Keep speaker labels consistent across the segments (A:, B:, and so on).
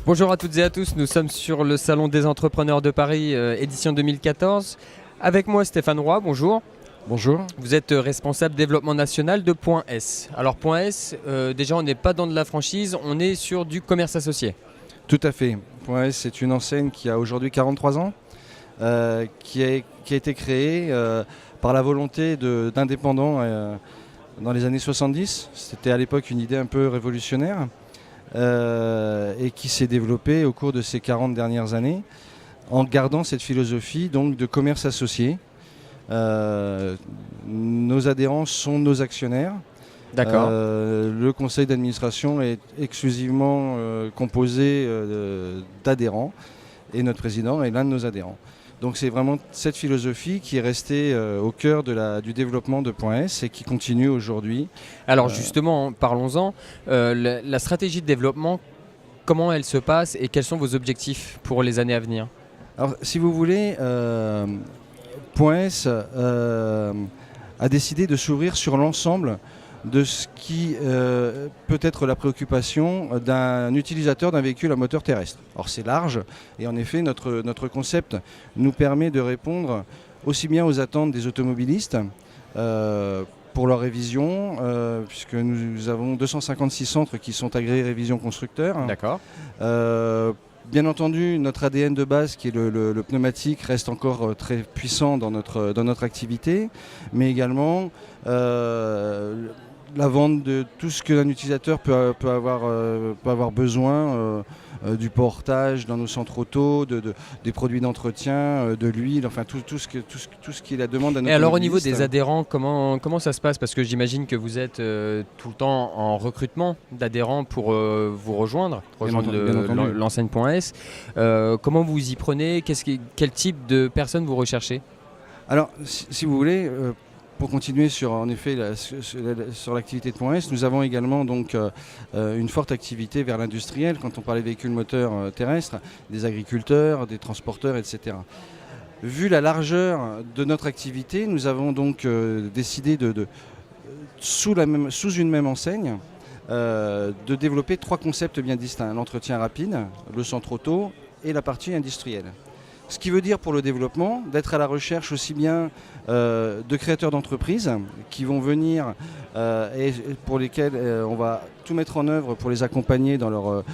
A: Bonjour à toutes et à tous, nous sommes sur le Salon des entrepreneurs de Paris, édition 2014. Avec moi Stéphane Roy, bonjour.
B: Bonjour.
A: Vous êtes responsable développement national de Point S. Alors Point S, déjà on n'est pas dans de la franchise, on est sur du commerce associé.
B: Tout à fait. Point S, c'est une enseigne qui a aujourd'hui 43 ans, qui a été créée par la volonté d'indépendants dans les années 70. C'était à l'époque une idée un peu révolutionnaire et qui s'est développée au cours de ces 40 dernières années en gardant cette philosophie donc, de commerce associé. Nos adhérents sont nos actionnaires.
A: D'accord.
B: Le conseil d'administration est exclusivement composé d'adhérents et notre président est l'un de nos adhérents. Donc c'est vraiment cette philosophie qui est restée au cœur du développement de Point S et qui continue aujourd'hui.
A: Alors justement, parlons-en. La stratégie de développement, comment elle se passe et quels sont vos objectifs pour les années à venir ?
B: Alors si vous voulez, Point S a décidé de s'ouvrir sur l'ensemble de ce qui peut être la préoccupation d'un utilisateur d'un véhicule à moteur terrestre. Alors c'est large et en effet notre concept nous permet de répondre aussi bien aux attentes des automobilistes pour leur révision, puisque nous avons 256 centres qui sont agréés révision constructeur.
A: D'accord.
B: Bien entendu, notre ADN de base, qui est le pneumatique, reste encore très puissant dans notre activité, mais également la vente de tout ce qu'un utilisateur peut avoir besoin, du portage dans nos centres auto, des produits d'entretien, de l'huile, enfin tout ce qui est la demande à notre.
A: Et alors au niveau des adhérents, comment ça se passe ? Parce que j'imagine que vous êtes tout le temps en recrutement d'adhérents pour vous rejoindre l'enseigne Point S. Comment vous y prenez ? Quel type de personnes vous recherchez ?
B: Alors si vous voulez... Pour continuer sur l'activité de Point S, nous avons également donc une forte activité vers l'industriel quand on parle des véhicules moteurs terrestres, des agriculteurs, des transporteurs, etc. Vu la largeur de notre activité, nous avons donc décidé sous une même enseigne de développer 3 concepts bien distincts: l'entretien rapide, le centre auto et la partie industrielle. Ce qui veut dire pour le développement d'être à la recherche aussi bien de créateurs d'entreprises qui vont venir et pour lesquels on va tout mettre en œuvre pour les accompagner dans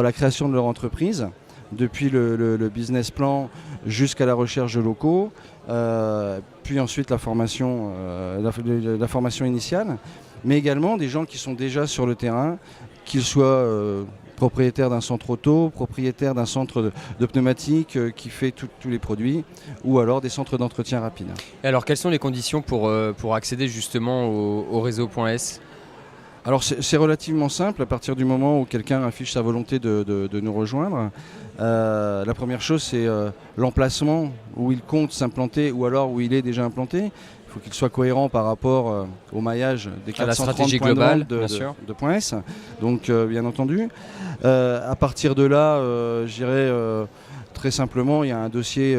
B: la création de leur entreprise, depuis le business plan jusqu'à la recherche de locaux, puis ensuite la formation initiale, mais également des gens qui sont déjà sur le terrain, qu'ils soient propriétaire d'un centre auto, propriétaire d'un centre de pneumatique qui fait tous les produits, ou alors des centres d'entretien rapide.
A: Et alors quelles sont les conditions pour accéder justement au réseau Point S ?
B: Alors c'est relativement simple à partir du moment où quelqu'un affiche sa volonté de nous rejoindre. La première chose c'est l'emplacement où il compte s'implanter ou alors où il est déjà implanté. Il faut qu'il soit cohérent par rapport au maillage des 430 points globale, de Point S. Donc bien entendu. À partir de là, je dirais très simplement, il y a un dossier,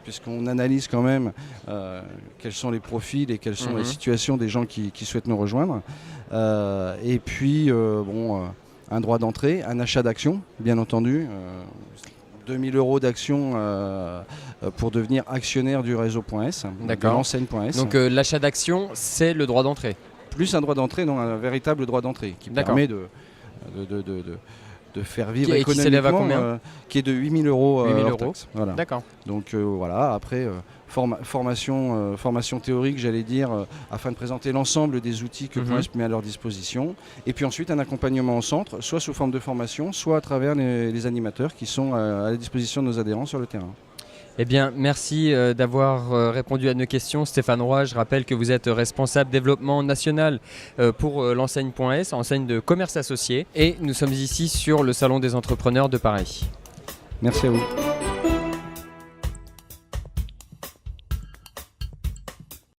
B: puisqu'on analyse quand même quels sont les profils et quelles sont les situations des gens qui souhaitent nous rejoindre. Et puis, un droit d'entrée, un achat d'action, bien entendu. 2 000 € d'action pour devenir actionnaire du réseau Point S, de l'enseigne Point S.
A: Donc l'achat d'action, c'est le droit d'entrée ?
B: Plus un droit d'entrée, non, un véritable droit d'entrée qui permet de faire vivre économiquement,
A: qui s'élève à combien
B: qui est de 8 000 € hors taxe. Voilà.
A: D'accord.
B: Donc voilà, après formation théorique, j'allais dire, afin de présenter l'ensemble des outils que Point S met à leur disposition. Et puis ensuite un accompagnement en centre, soit sous forme de formation, soit à travers les animateurs qui sont à la disposition de nos adhérents sur le terrain.
A: Eh bien, merci d'avoir répondu à nos questions. Stéphane Roy, je rappelle que vous êtes responsable développement national pour l'enseigne Point S, enseigne de commerce associé. Et nous sommes ici sur le Salon des entrepreneurs de Paris.
B: Merci à vous.